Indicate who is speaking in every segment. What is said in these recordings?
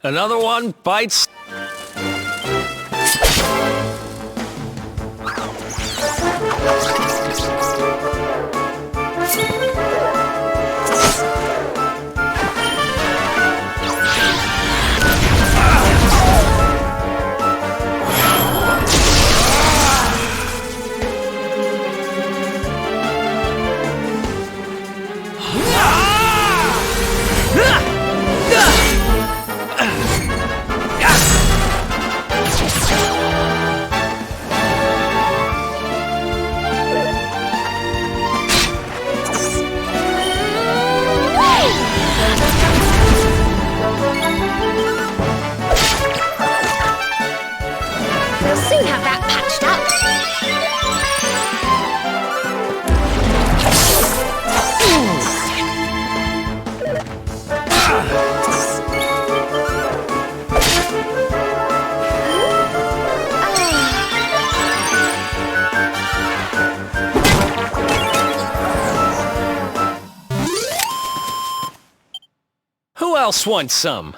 Speaker 1: Another one bites. Who else wants some?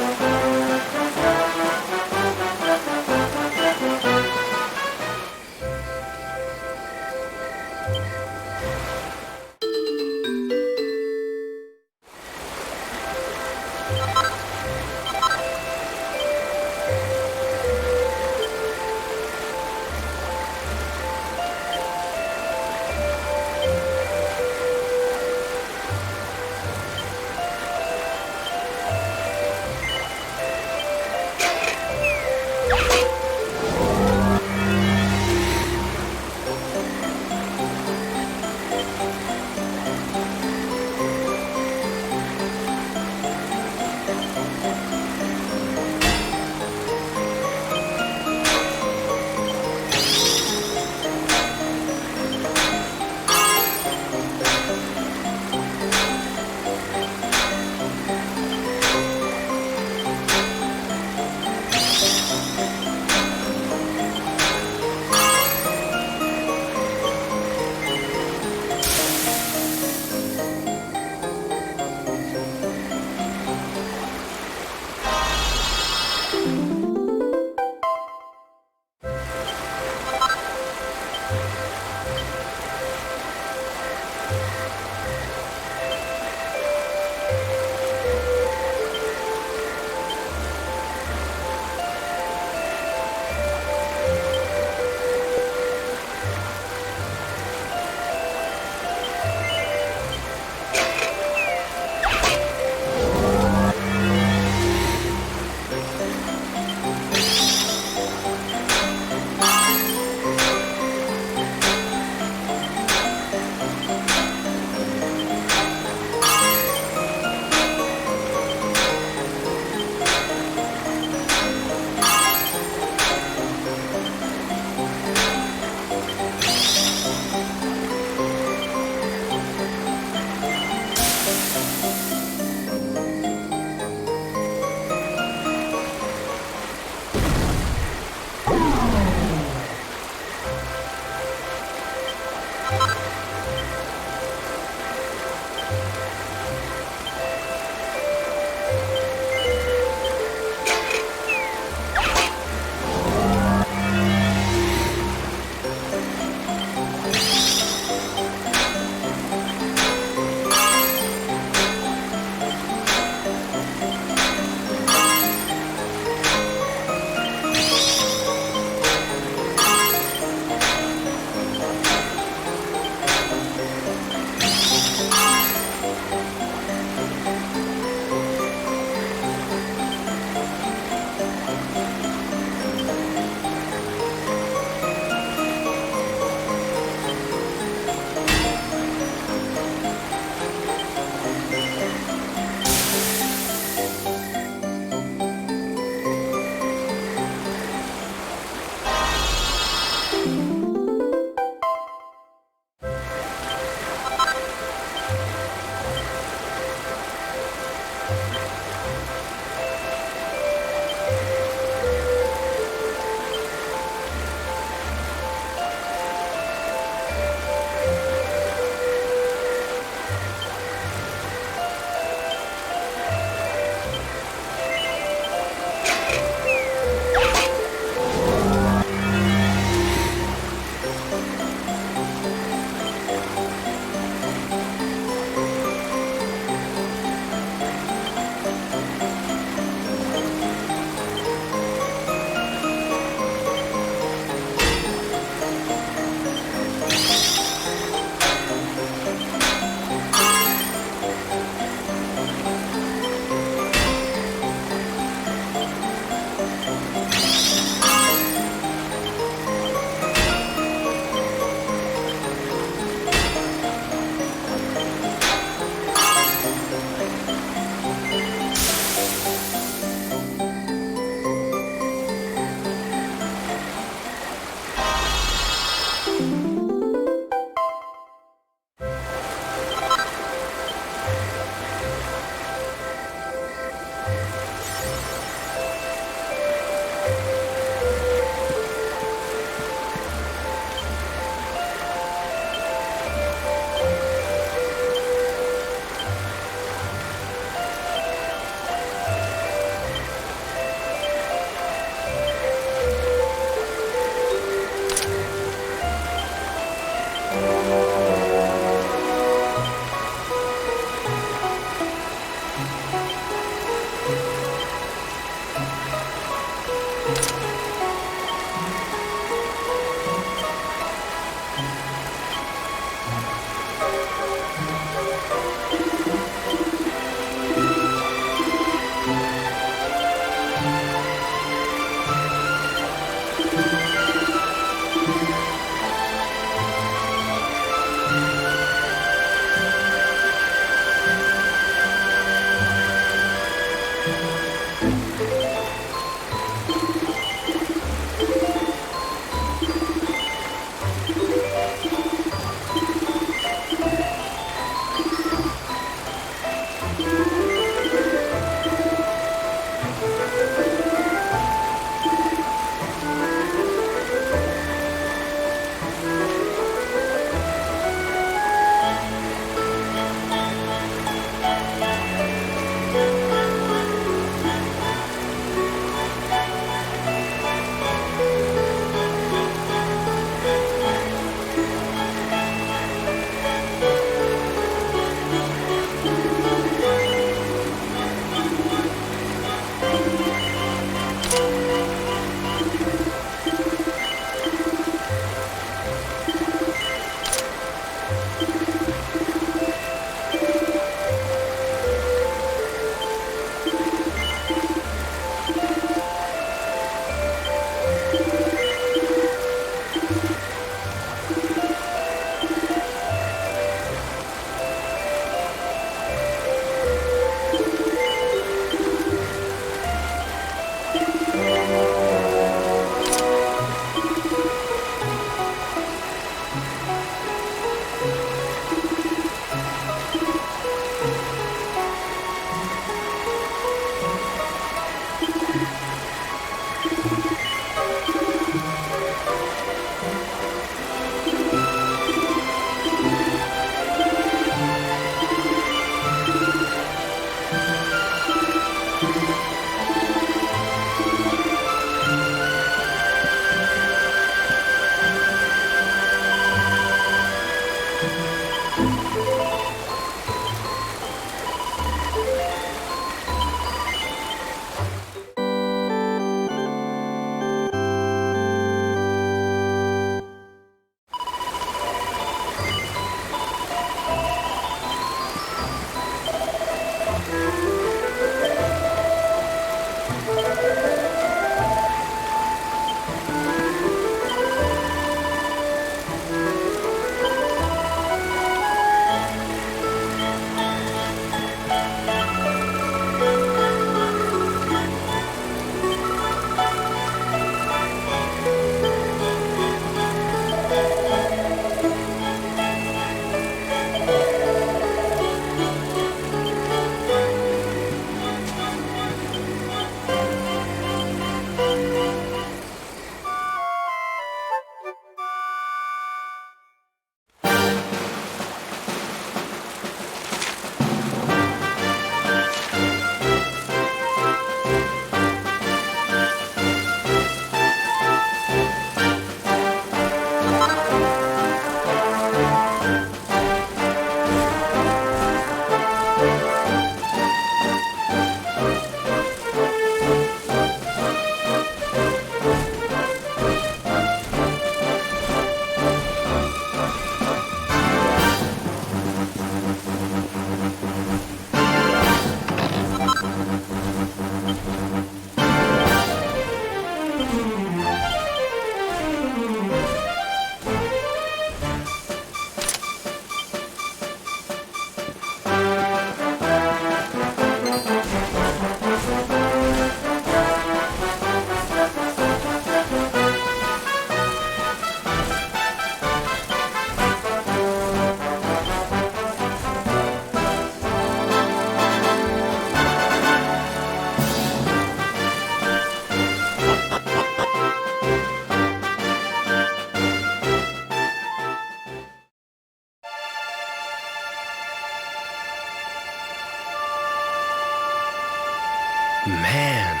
Speaker 1: Man.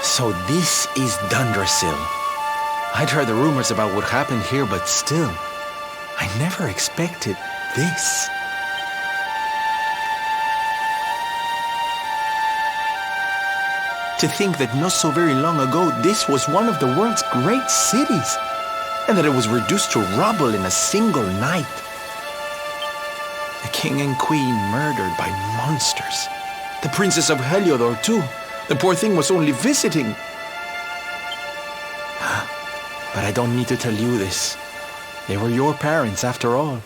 Speaker 2: So this is Dundrasil. I'd heard the rumors about what happened here, but still, I never expected this. To think that not so very long ago, this was one of the world's great cities, and that it was reduced to rubble in a single night. The king and queen murdered by monsters. The princess of Heliodor, too. The poor thing was only visiting. But I don't need to tell you this. They were your parents, after all.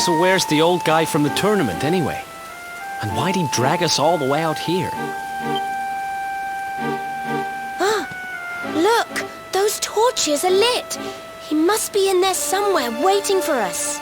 Speaker 1: So where's the old guy from the tournament, anyway? And why'd he drag us all the way out here?
Speaker 3: Look! Those torches are lit! He must be in there somewhere, waiting for us.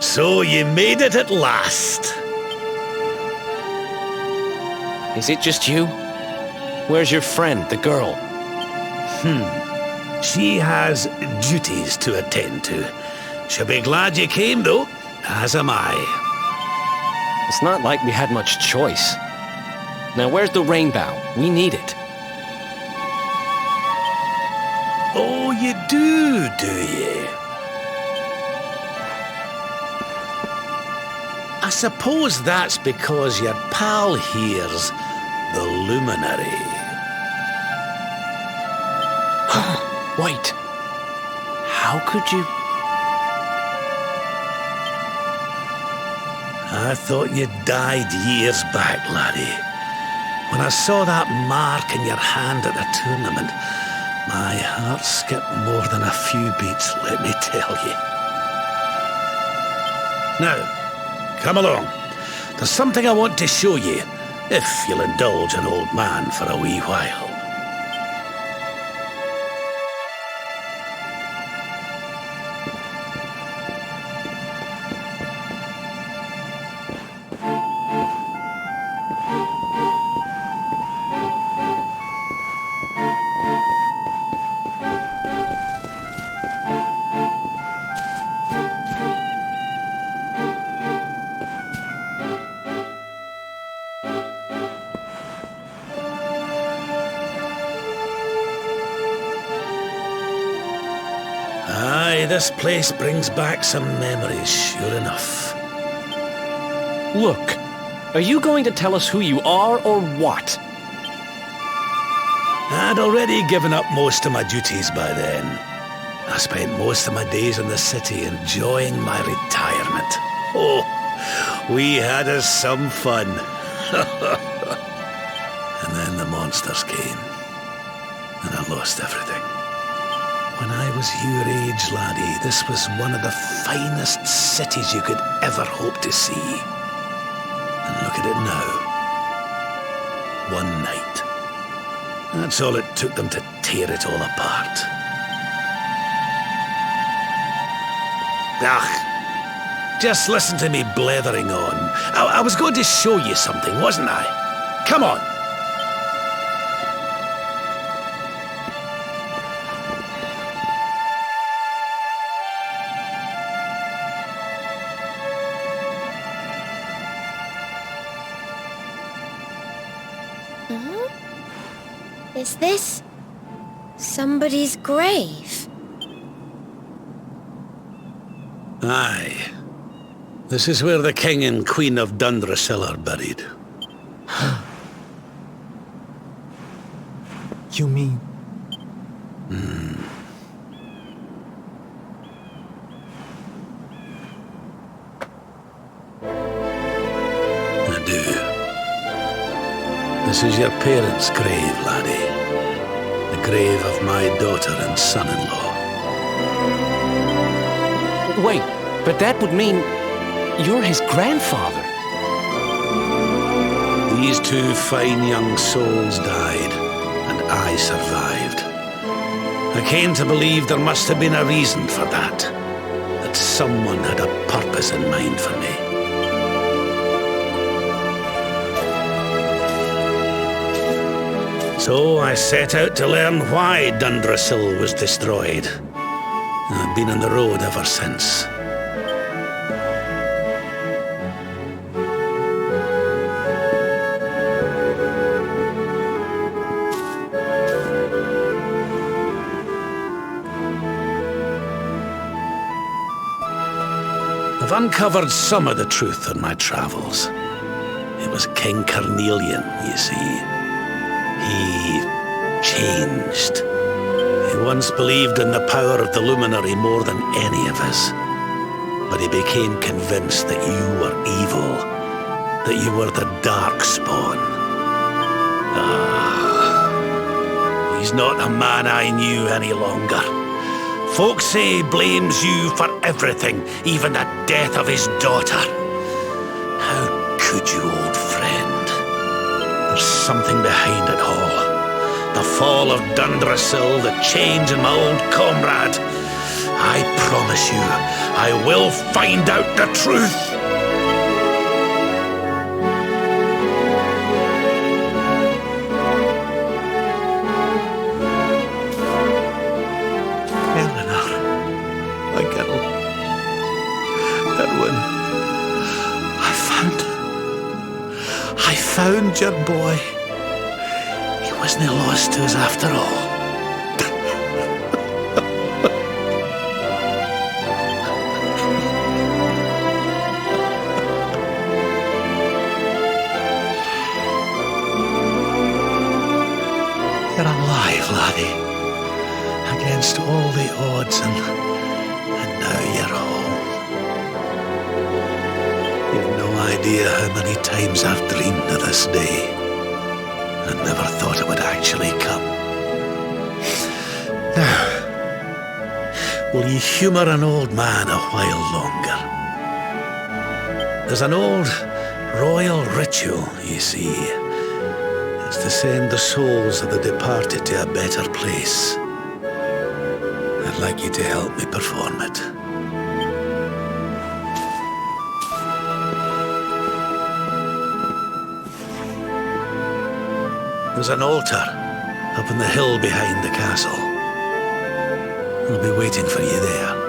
Speaker 4: So you made it at last.
Speaker 1: Is it just you? Where's your friend, the girl?
Speaker 4: She has duties to attend to. She'll be glad you came, though, as am I.
Speaker 1: It's not like we had much choice. Now where's the rainbow? We need it.
Speaker 4: Oh, you do you? I suppose that's because your pal here's the luminary.
Speaker 1: Wait. How could you...
Speaker 4: I thought you died years back, laddie. When I saw that mark in your hand at the tournament, my heart skipped more than a few beats, let me tell you. Now, come along. There's something I want to show you, if you'll indulge an old man for a wee while. Aye, this place brings back some memories, sure enough.
Speaker 1: Look, are you going to tell us who you are or what?
Speaker 4: I'd already given up most of my duties by then. I spent most of my days in the city enjoying my retirement. Oh, we had us some fun. And then the monsters came, and I lost everything. When I was your age, laddie, this was one of the finest cities you could ever hope to see. And look at it now. One night. That's all it took them to tear it all apart. Just listen to me blethering on. I was going to show you something, wasn't I? Come on.
Speaker 3: Is this somebody's grave?
Speaker 4: Aye. This is where the King and Queen of Dundrasil are buried.
Speaker 2: You mean...
Speaker 4: I do. This is your parents' grave, laddie. The grave of my daughter and son-in-law.
Speaker 1: Wait, but that would mean you're his grandfather.
Speaker 4: These two fine young souls died, and I survived. I came to believe there must have been a reason for that. That someone had a purpose in mind for me. So I set out to learn why Dundrasil was destroyed. I've been on the road ever since. I've uncovered some of the truth on my travels. It was King Carnelian, you see. He changed. He once believed in the power of the luminary more than any of us. But he became convinced that you were evil, that you were the dark spawn. He's not a man I knew any longer. Folks say he blames you for everything, even the death of his daughter. How could you, old friend? There's something behind it all. The fall of Dundrasil, the change in my old comrade. I promise you, I will find out the truth.
Speaker 2: I found your boy. He wasn't lost to us after all. You're alive, laddie. Against all the odds, and now you're home. You've no
Speaker 4: idea how many times I've dreamed of this day. I never thought it would actually come. Now, will you humour an old man a while longer? There's an old royal ritual, you see. It's to send the souls of the departed to a better place. I'd like you to help me perform it. There's an altar up on the hill behind the castle. I'll be waiting for you there.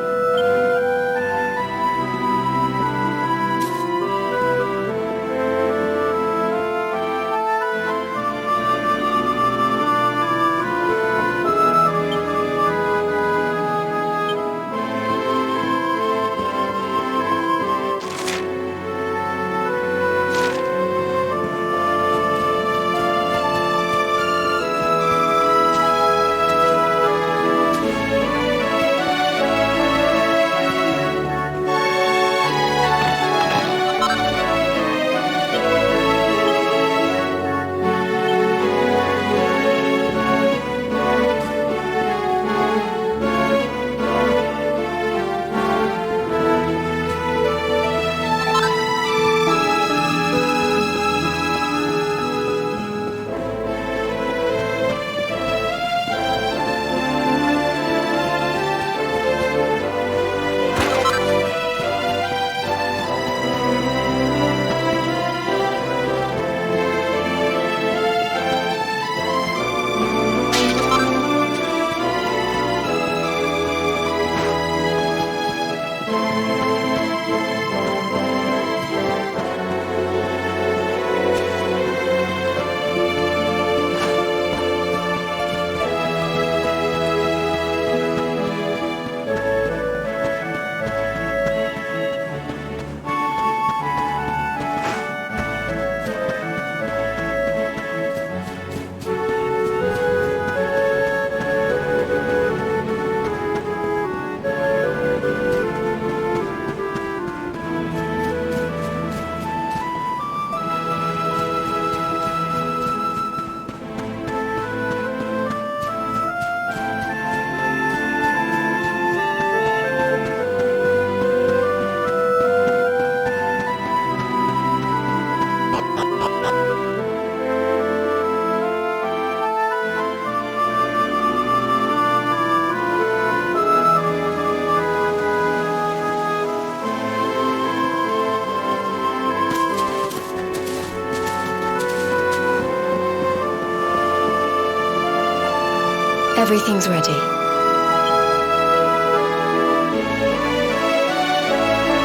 Speaker 5: Everything's ready.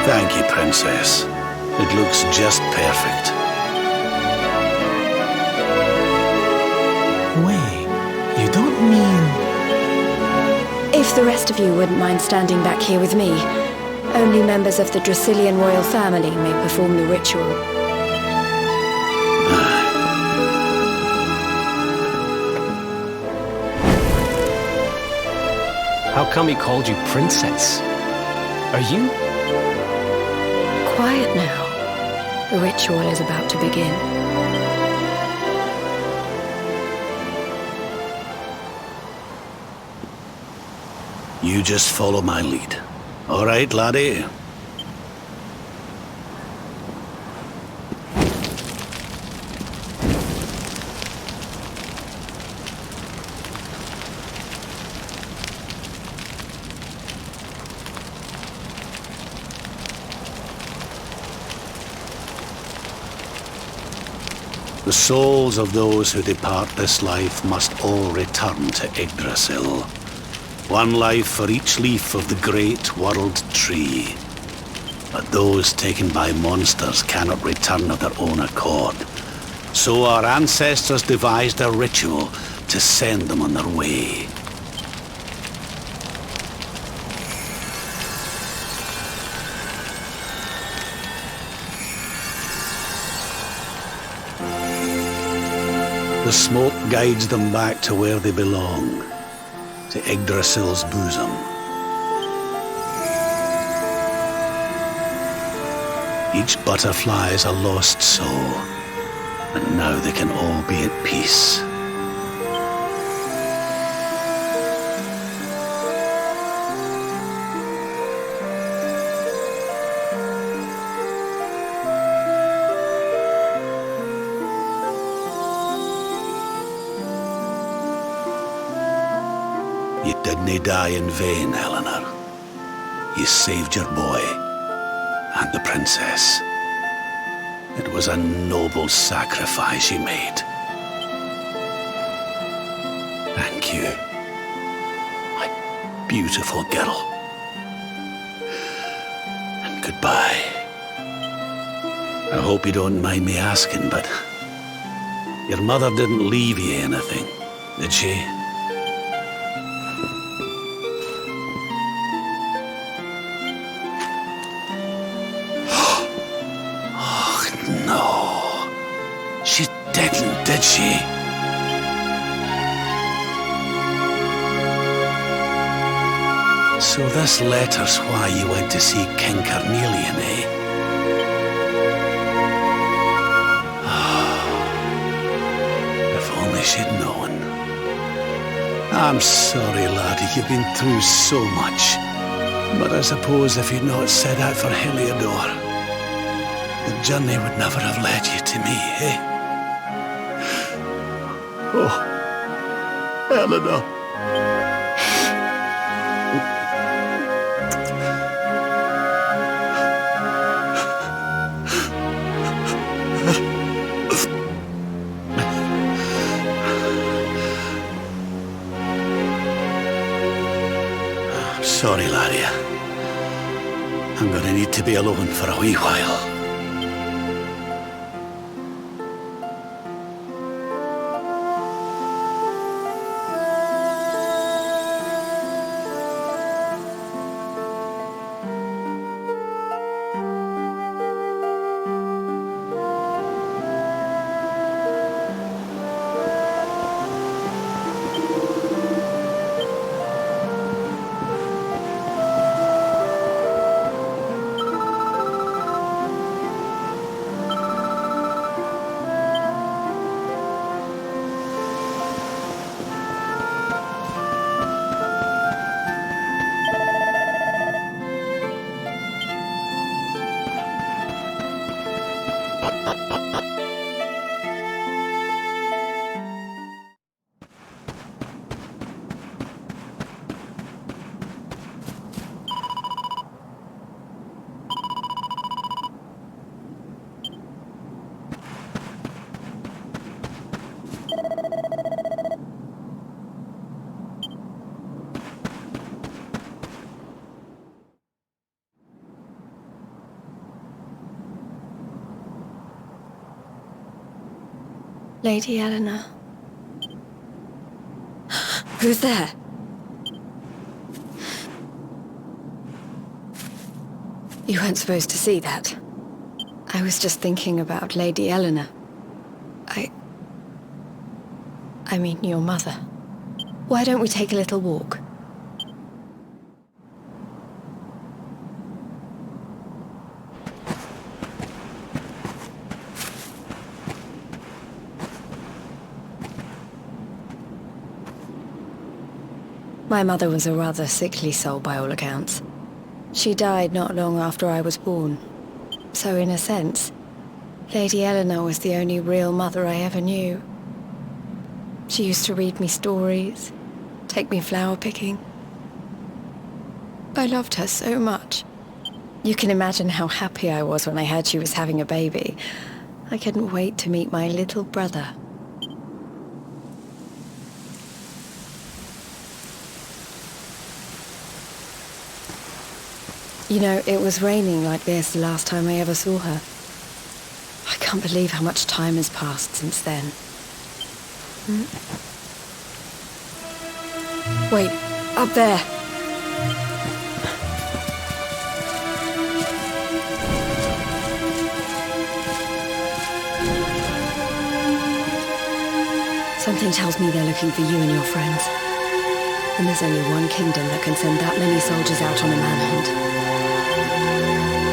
Speaker 4: Thank you, Princess. It looks just perfect.
Speaker 2: Wait, you don't mean...
Speaker 5: If the rest of you wouldn't mind standing back here with me, only members of the Dracilian royal family may perform the ritual.
Speaker 1: How come he called you princess? Are you?
Speaker 5: Quiet now. The ritual is about to begin.
Speaker 4: You just follow my lead. All right, laddie? The souls of those who depart this life must all return to Yggdrasil. One life for each leaf of the great world tree. But those taken by monsters cannot return of their own accord. So our ancestors devised a ritual to send them on their way. The smoke guides them back to where they belong, to Yggdrasil's bosom. Each butterfly is a lost soul, and now they can all be at peace. You didn't die in vain, Eleanor. You saved your boy and the princess. It was a noble sacrifice you made. Thank you, my beautiful girl. And goodbye. I hope you don't mind me asking, but your mother didn't leave you anything, did she? No, she didn't, did she? So this letter's why you went to see King Carnelian, eh? If only she'd known. I'm sorry, laddie, you've been through so much. But I suppose if you'd not set out for Heliodor, the journey would never have led you to me, eh? Oh, Eleanor. I'm sorry, laddie. I'm gonna need to be alone for a wee while.
Speaker 5: Lady Eleanor. Who's there? You weren't supposed to see that. I was just thinking about Lady Eleanor. I mean, your mother. Why don't we take a little walk? My mother was a rather sickly soul by all accounts. She died not long after I was born. So in a sense, Lady Eleanor was the only real mother I ever knew. She used to read me stories, take me flower picking. I loved her so much. You can imagine how happy I was when I heard she was having a baby. I couldn't wait to meet my little brother. You know, it was raining like this the last time I ever saw her. I can't believe how much time has passed since then. Wait, up there. Something tells me they're looking for you and your friends. And there's only one kingdom that can send that many soldiers out on a manhunt.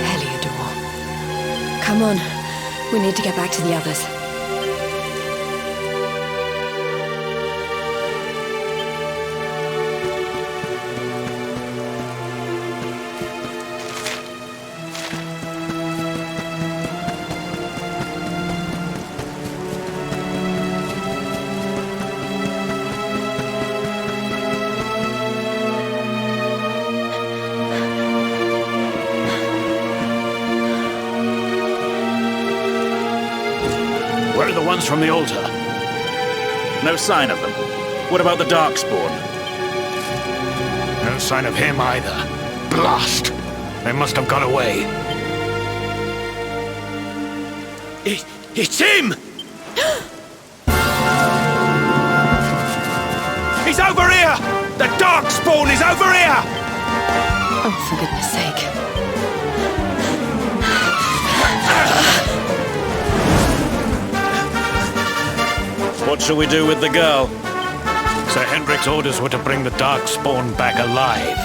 Speaker 5: Heliodor. Come on. We need to get back to the others.
Speaker 4: Where are the ones from the altar? No sign of them. What about the Darkspawn? No sign of him either. Blast! They must have got away. It's him! He's over here! The Darkspawn is over here!
Speaker 5: Oh, for goodness sake.
Speaker 4: What shall we do with the girl? Sir Hendrik's orders were to bring the Darkspawn back alive.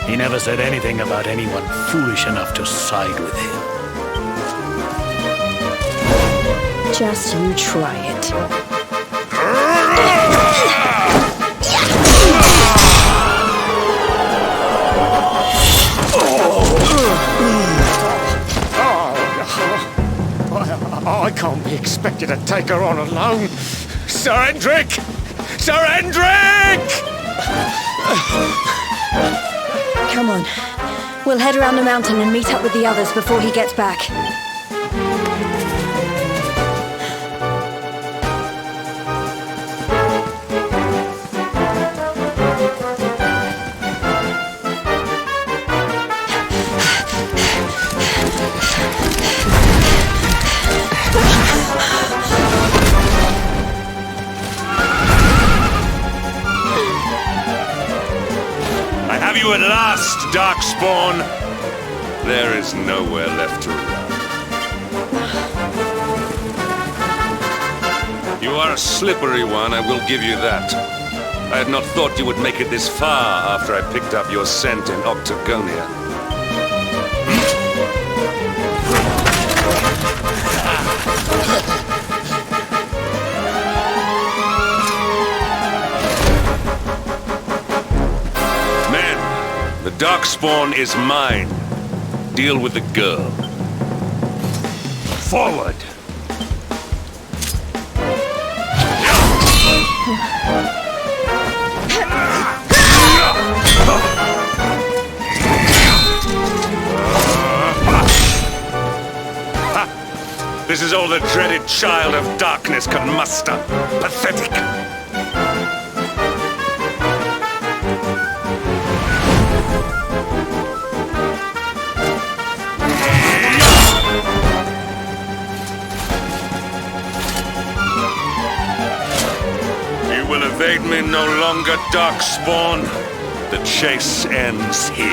Speaker 4: He never said anything about anyone foolish enough to side with him.
Speaker 5: Just you try it.
Speaker 1: I can't be expected to take her on alone. Sir Hendrik! Sir Hendrik!
Speaker 5: Come on. We'll head around the mountain and meet up with the others before he gets back.
Speaker 4: You at last, Darkspawn!
Speaker 6: There is nowhere left to run. You are a slippery one, I will give you that. I had not thought you would make it this far after I picked up your scent in Octagonia. The Darkspawn is mine. Deal with the girl. Forward! This is all the dreaded child of darkness can muster. Pathetic! Evade me no longer, Darkspawn. The chase ends here.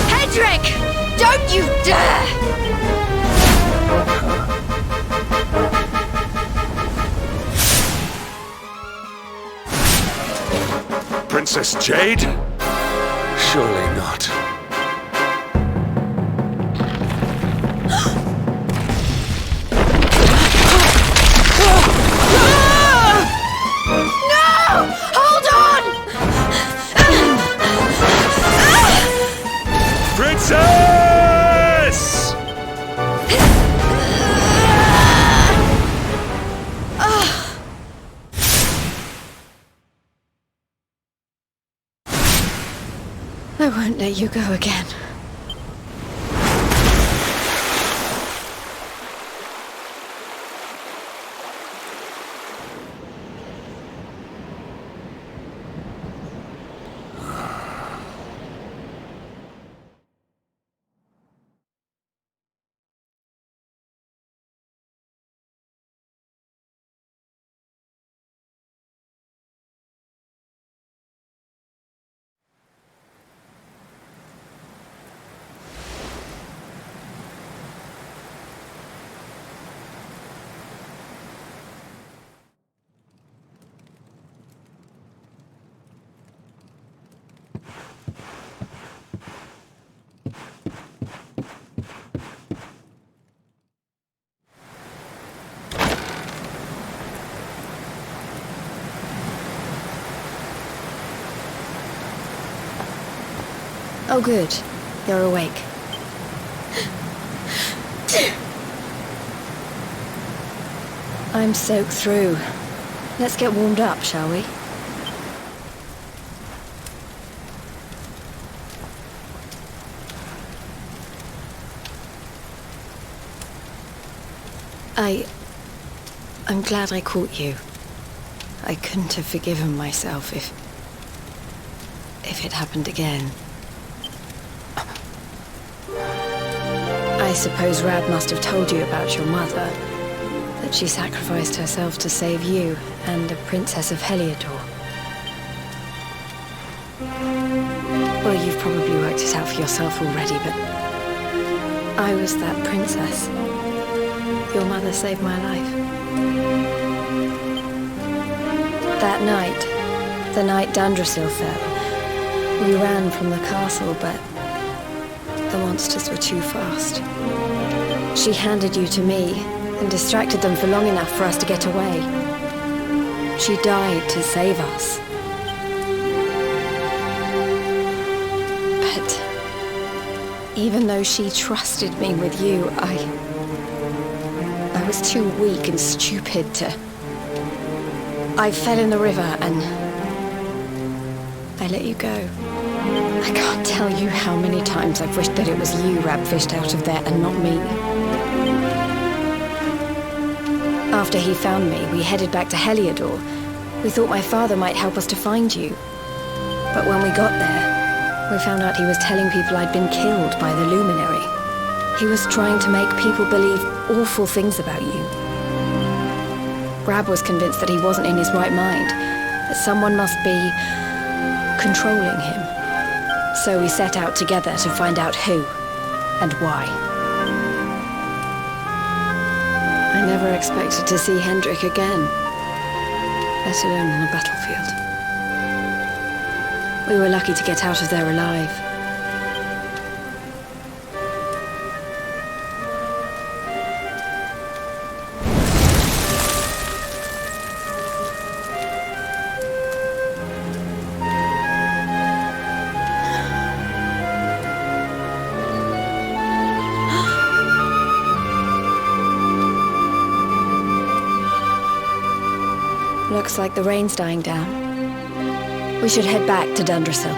Speaker 3: Hendrik! Don't you dare!
Speaker 6: Princess Jade? Surely not.
Speaker 4: Princess!
Speaker 5: I won't let you go again. Oh, good. You're awake. I'm soaked through. Let's get warmed up, shall we? I'm glad I caught you. I couldn't have forgiven myself if it happened again. I suppose Rab must have told you about your mother, that she sacrificed herself to save you and a princess of Heliodor. Well, you've probably worked it out for yourself already, but I was that princess. Your mother saved my life. That night, the night Dundrasil fell, we ran from the castle, but the monsters were too fast. She handed you to me and distracted them for long enough for us to get away. She died to save us. But even though she trusted me with you, I was too weak and stupid to... I fell in the river and I let you go. I can't tell you how many times I've wished that it was you Rab fished out of there and not me. After he found me, we headed back to Heliodor. We thought my father might help us to find you. But when we got there, we found out he was telling people I'd been killed by the Luminary. He was trying to make people believe awful things about you. Rab was convinced that he wasn't in his right mind, that someone must be controlling him. So we set out together to find out who and why. I never expected to see Hendrik again, let alone on the battlefield. We were lucky to get out of there alive. Looks like the rain's dying down. We should head back to Dundrasil.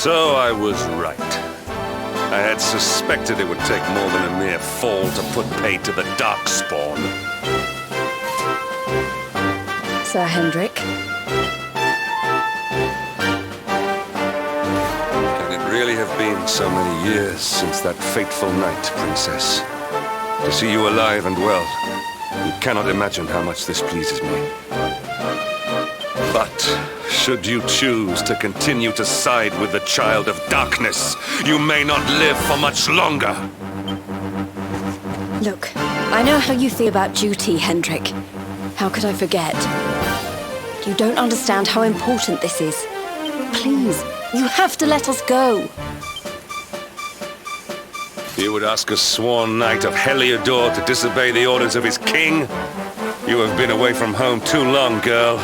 Speaker 6: So I was right. I had suspected it would take more than a mere fall to put pay to the Darkspawn.
Speaker 5: Sir Hendrik.
Speaker 6: Can it really have been so many years since that fateful night, Princess? To see you alive and well, you cannot imagine how much this pleases me. But should you choose to continue to side with the Child of Darkness, you may not live for much longer.
Speaker 5: Look, I know how you feel about duty, Hendrik. How could I forget? You don't understand how important this is. Please, you have to let us go.
Speaker 6: You would ask a sworn knight of Heliodor to disobey the orders of his king? You have been away from home too long, girl.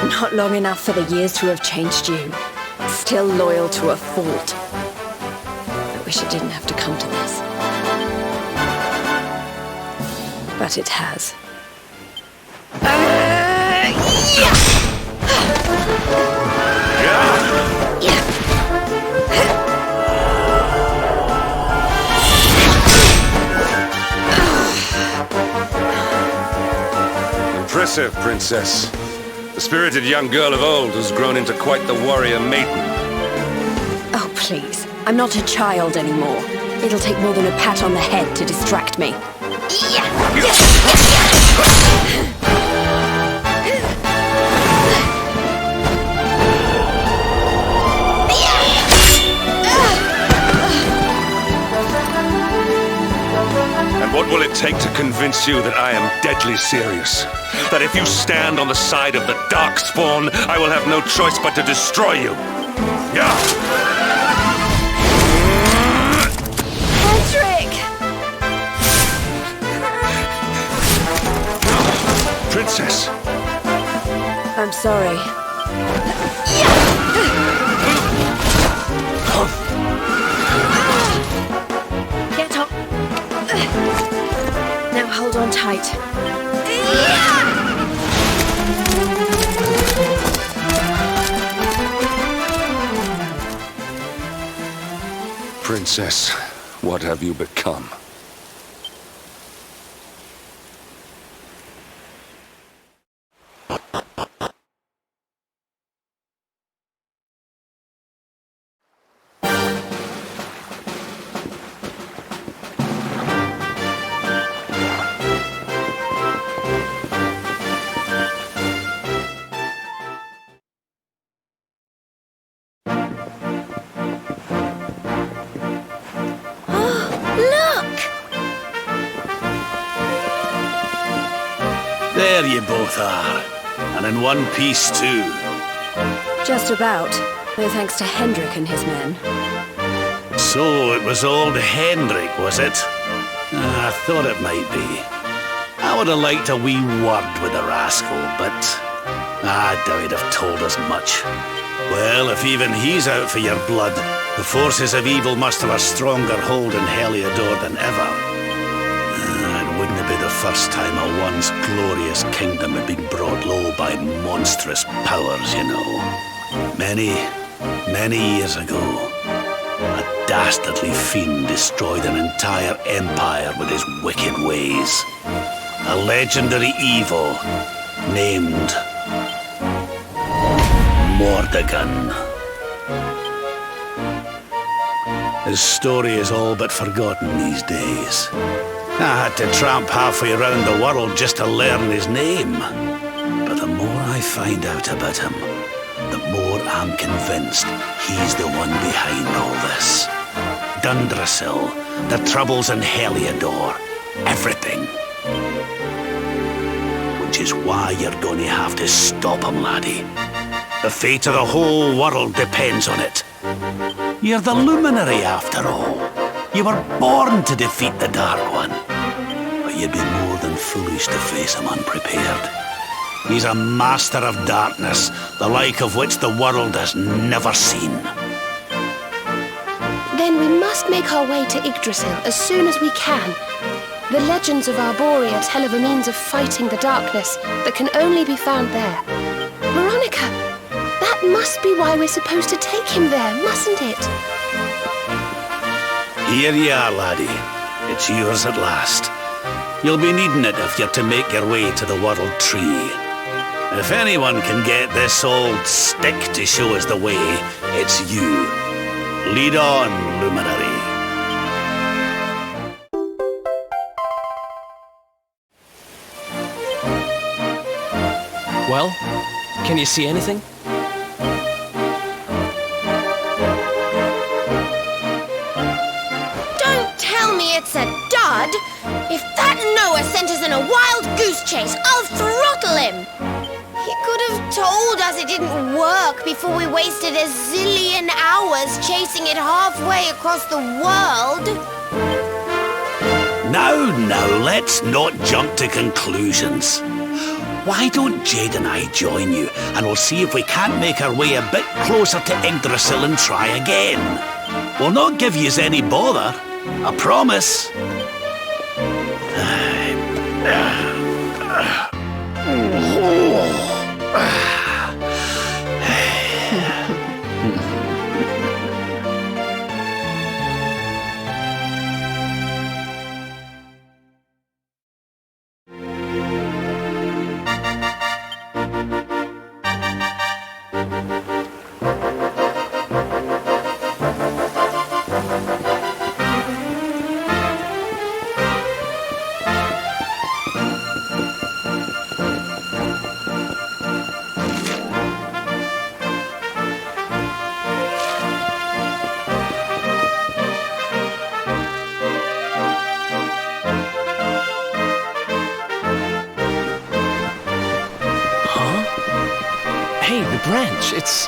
Speaker 5: Not long enough for the years to have changed you. Still loyal to a fault. I wish it didn't have to come to this. But it has.
Speaker 6: Impressive, Princess. The spirited young girl of old has grown into quite the warrior maiden.
Speaker 5: Oh, please. I'm not a child anymore. It'll take more than a pat on the head to distract me.
Speaker 6: And what will it take to convince you that I am deadly serious? That if you stand on the side of the Darkspawn, I will have no choice but to destroy you? Yeah.
Speaker 5: Hendrik!
Speaker 6: Princess!
Speaker 5: I'm sorry. Get up. Now hold on tight.
Speaker 6: Princess, what have you become?
Speaker 4: There you both are. And in one piece, too.
Speaker 5: Just about. No thanks to Hendrik and his men.
Speaker 4: So it was old Hendrik, was it? I thought it might be. I would have liked a wee word with the rascal, but I doubt he'd have told us much. Well, if even he's out for your blood, the forces of evil must have a stronger hold in Heliodor than ever. It wouldn't be the first time a once glorious kingdom had been brought low by monstrous powers, you know. Many years ago, a dastardly fiend destroyed an entire empire with his wicked ways. A legendary evil named Mordegon. His story is all but forgotten these days. I had to tramp halfway around the world just to learn his name. But the more I find out about him, the more I'm convinced he's the one behind all this. Dundrasil, the troubles in Heliodor, everything. Which is why you're going to have to stop him, laddie. The fate of the whole world depends on it. You're the luminary, after all. You were born to defeat the Dark One. But you'd be more than foolish to face him unprepared. He's a master of darkness, the like of which the world has never seen.
Speaker 3: Then we must make our way to Yggdrasil as soon as we can. The legends of Arborea tell of a means of fighting the darkness that can only be found there. Veronica, that must be why we're supposed to take him there, mustn't it?
Speaker 4: Here you are, laddie. It's yours at last. You'll be needing it if you're to make your way to the World Tree. If anyone can get this old stick to show us the way, it's you. Lead on, luminary.
Speaker 1: Well, can you see anything?
Speaker 3: Don't tell me it's a dud! If that Noah sent us in a wild goose chase, I'll throttle him! He could have told us it didn't work before we wasted a zillion hours chasing it halfway across the world.
Speaker 4: Now Now, let's not jump to conclusions. Why don't Jade and I join you, and we'll see if we can't make our way a bit closer to Yggdrasil and try again. We'll not give yous any bother, I promise.
Speaker 1: Hey, the branch, it's...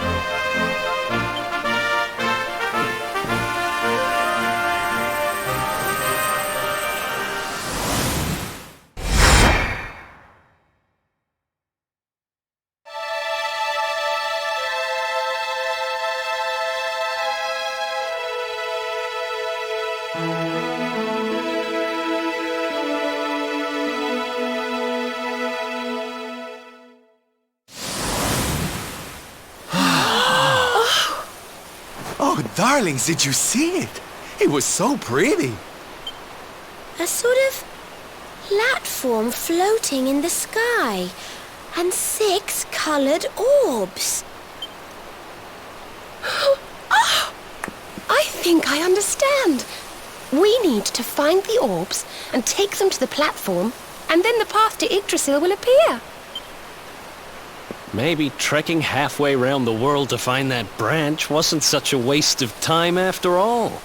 Speaker 2: Oh, darlings, did you see it? It was so pretty.
Speaker 7: A sort of platform floating in the sky, and 6 coloured orbs.
Speaker 3: Oh, I think I understand. We need to find the orbs and take them to the platform, and then the path to Yggdrasil will appear.
Speaker 1: Maybe trekking halfway around the world to find that branch wasn't such a waste of time after all.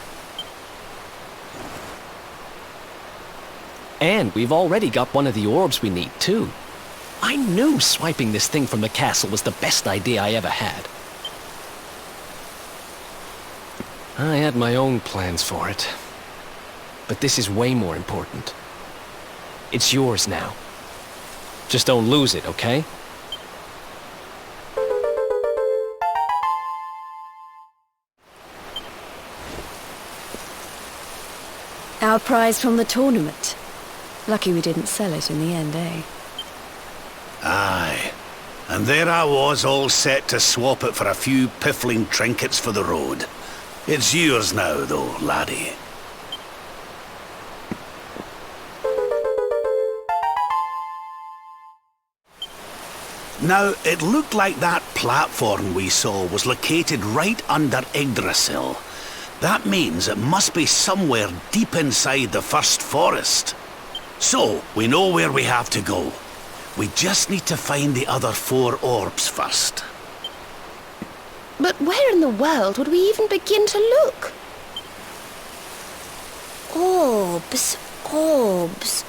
Speaker 1: And we've already got one of the orbs we need, too. I knew swiping this thing from the castle was the best idea I ever had. I had my own plans for it. But this is way more important. It's yours now. Just don't lose it, okay?
Speaker 5: Our prize from the tournament. Lucky we didn't sell it in the end, eh?
Speaker 4: Aye. And there I was, all set to swap it for a few piffling trinkets for the road. It's yours now, though, laddie. Now, it looked like that platform we saw was located right under Yggdrasil. That means it must be somewhere deep inside the first forest. So, we know where we have to go. We just need to find the other 4 orbs first.
Speaker 3: But where in the world would we even begin to look?
Speaker 7: Orbs, orbs.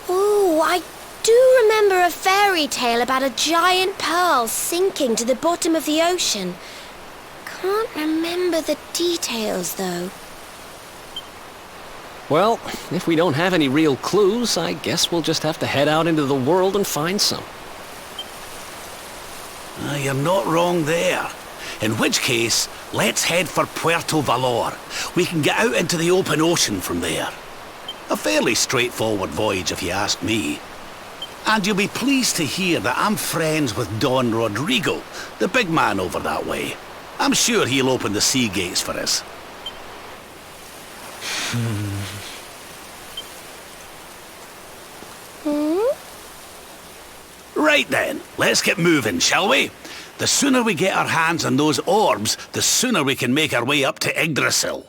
Speaker 7: Oh, I do remember a fairy tale about a giant pearl sinking to the bottom of the ocean. Can't remember the details, though.
Speaker 1: Well, if we don't have any real clues, I guess we'll just have to head out into the world and find some.
Speaker 4: You're not wrong there. In which case, let's head for Puerto Valor. We can get out into the open ocean from there. A fairly straightforward voyage, if you ask me. And you'll be pleased to hear that I'm friends with Don Rodrigo, the big man over that way. I'm sure he'll open the sea gates for us. Right then, let's get moving, shall we? The sooner we get our hands on those orbs, the sooner we can make our way up to Yggdrasil.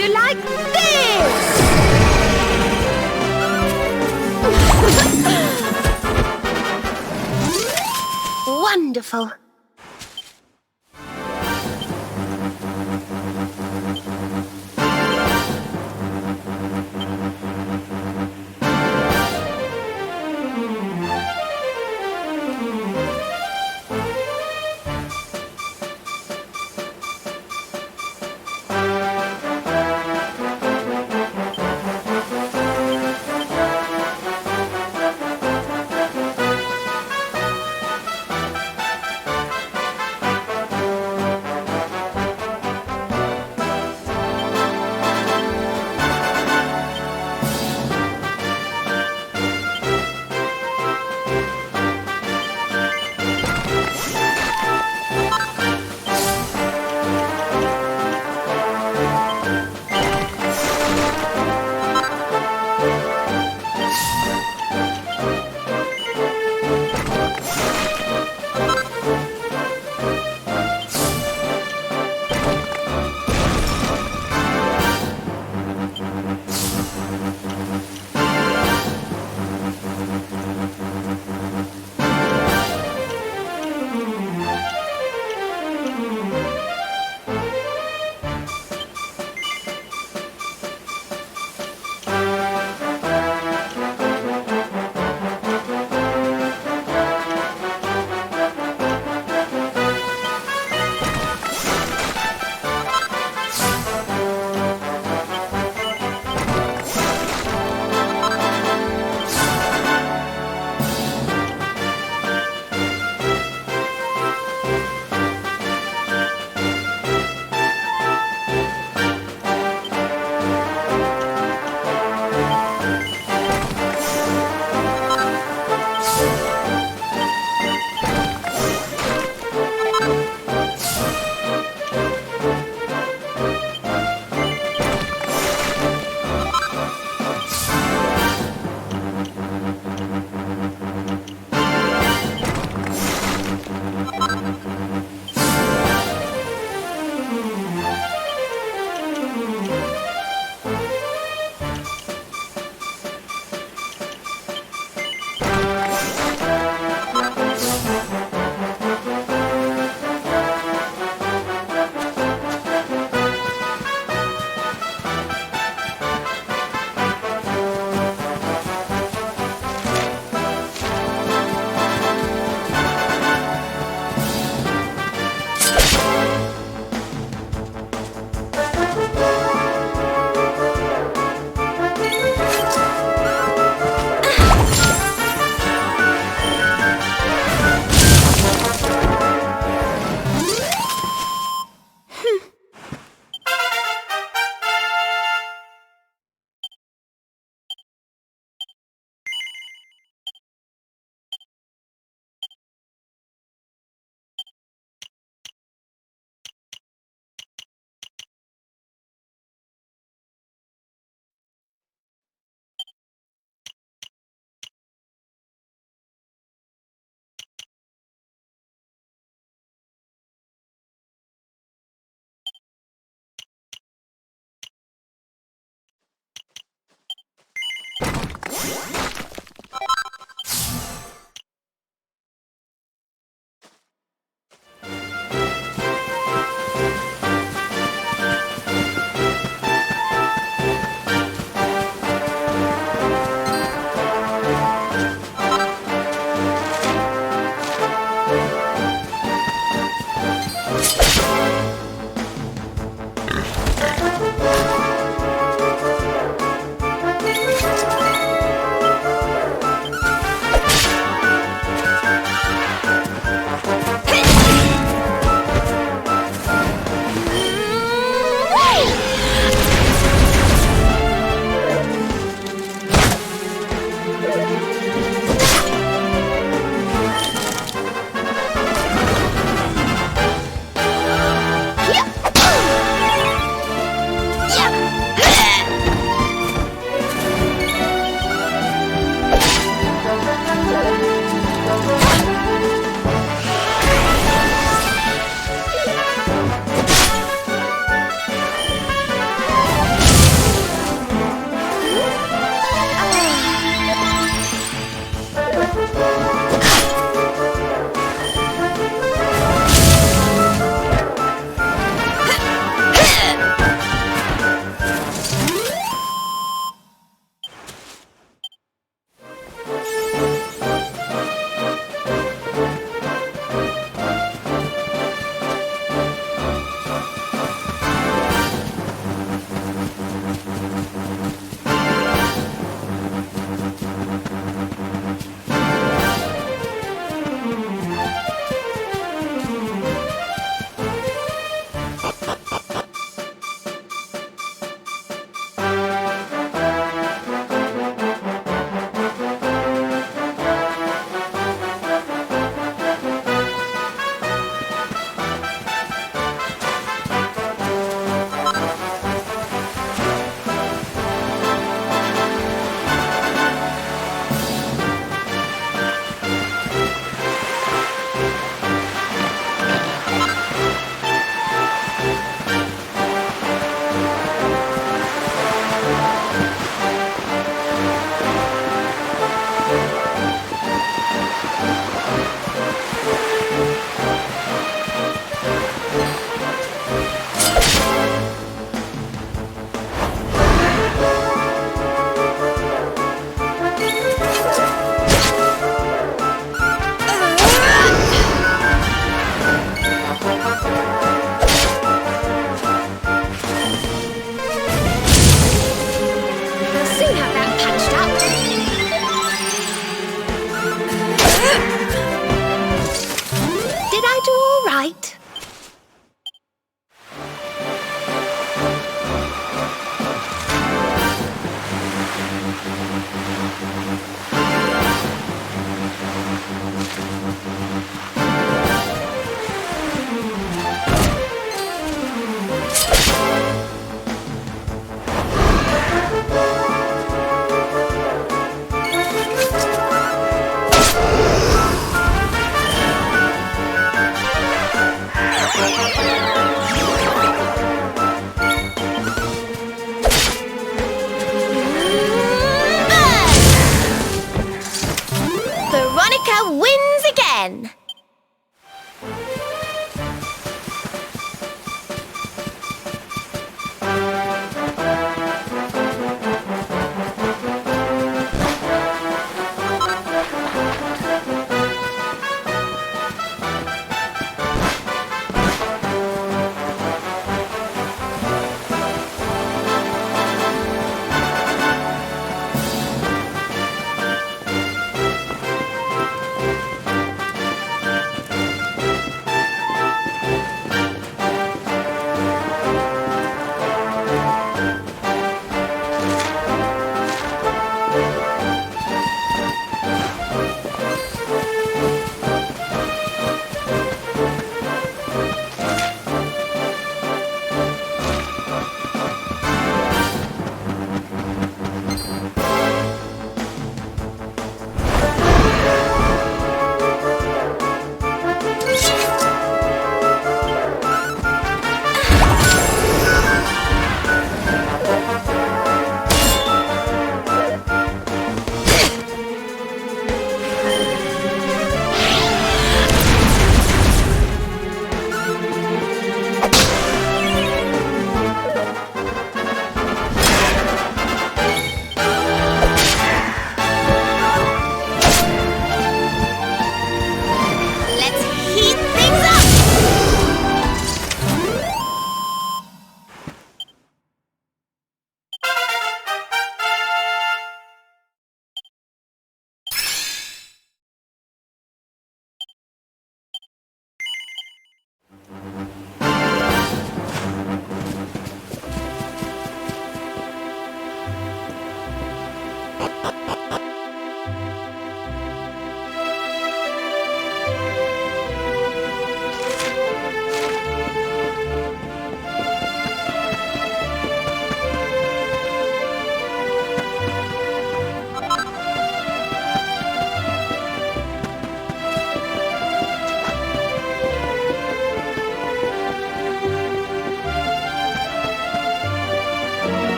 Speaker 3: you like this? Wonderful.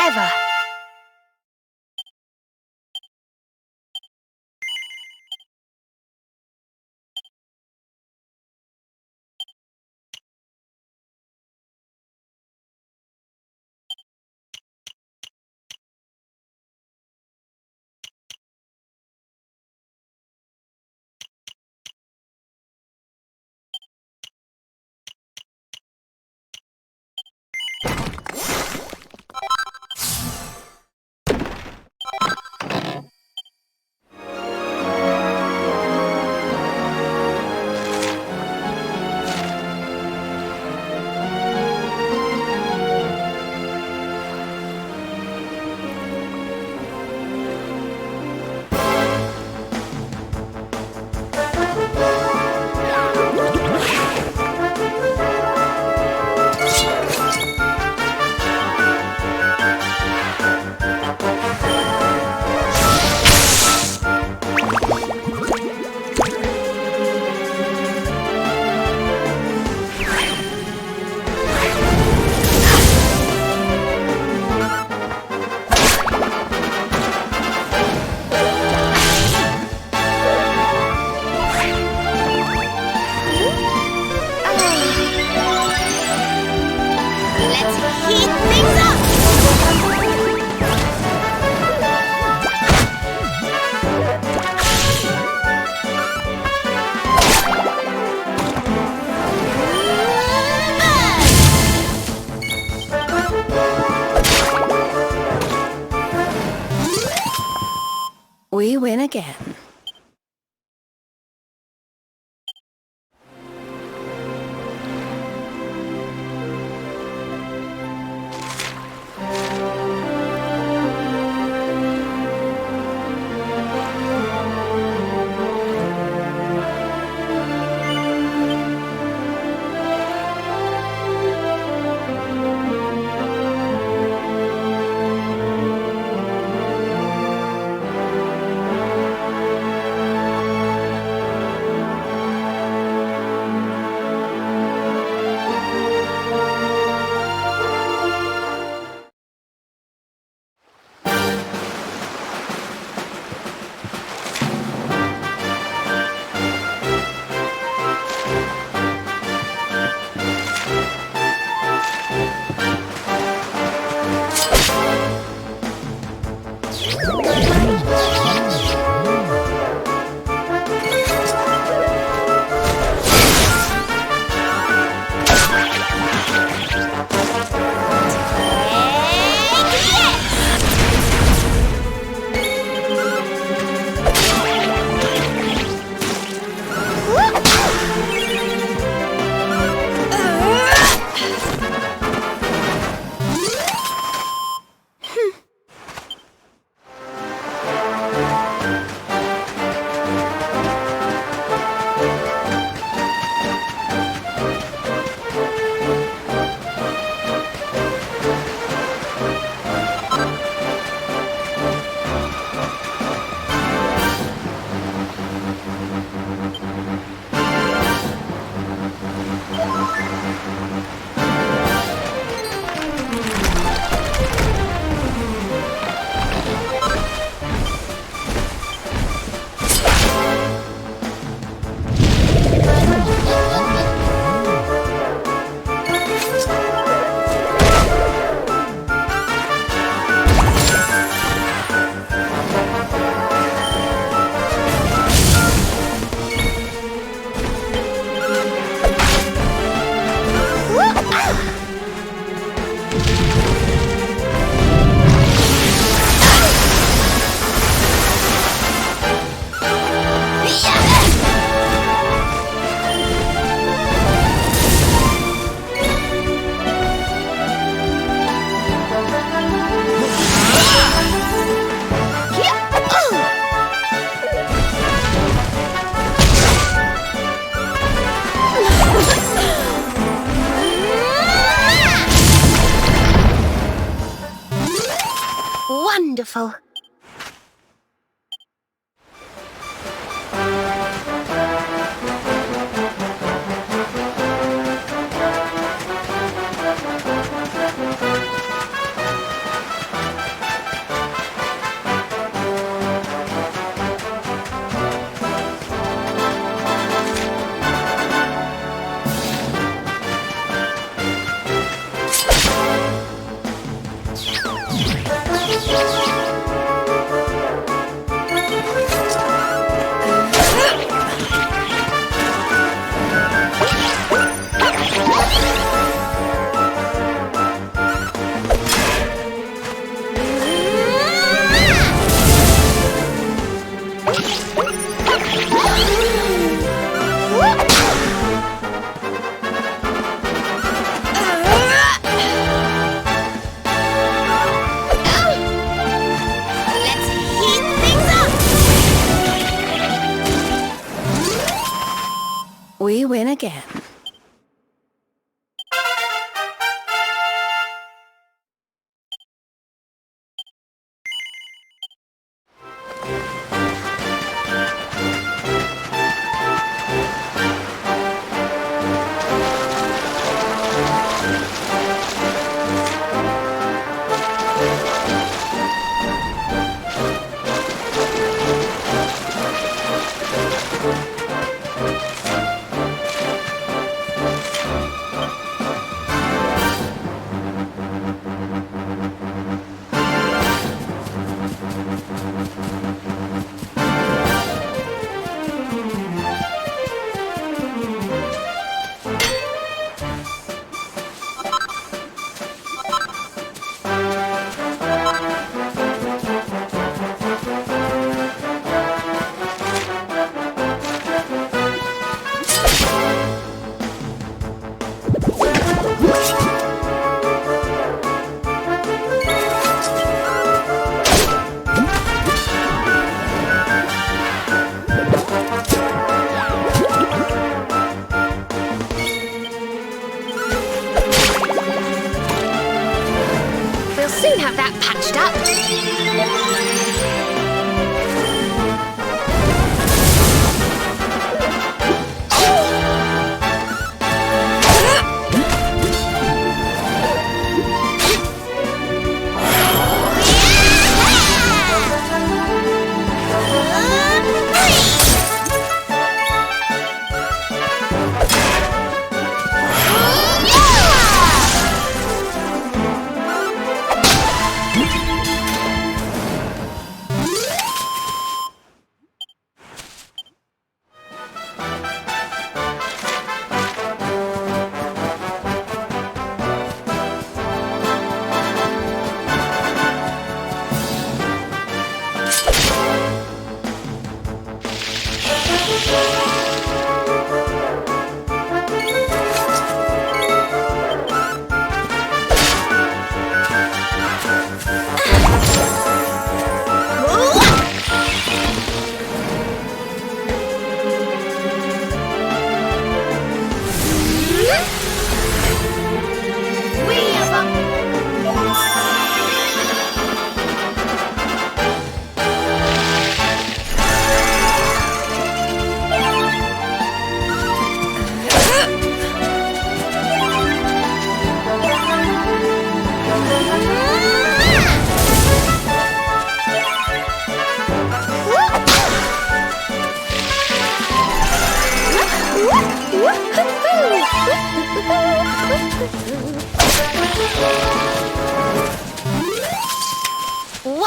Speaker 3: ever.
Speaker 5: We win again.
Speaker 3: Wonderful.
Speaker 5: We win again.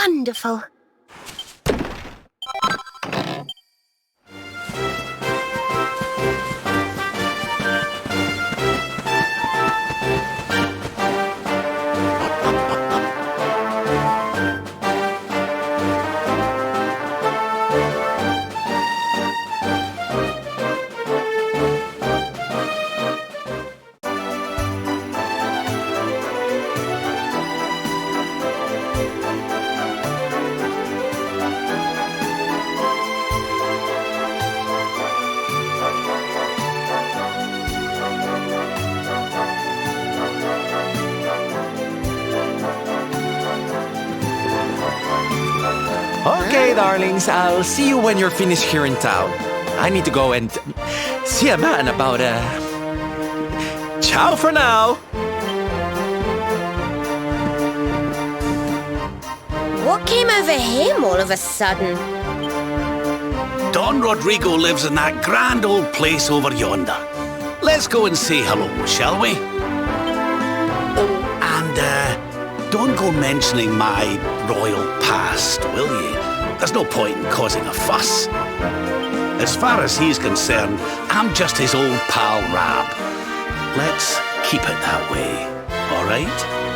Speaker 7: wonderful.
Speaker 2: Okay, darlings, I'll see you when you're finished here in town. I need to go and see a man about ciao for now.
Speaker 7: What came over him all of a sudden?
Speaker 4: Don Rodrigo lives in that grand old place over yonder. Let's go and say hello, shall we? Oh, and don't go mentioning my royal past, will you? There's no point in causing a fuss. As far as he's concerned, I'm just his old pal Rab. Let's keep it that way, all right?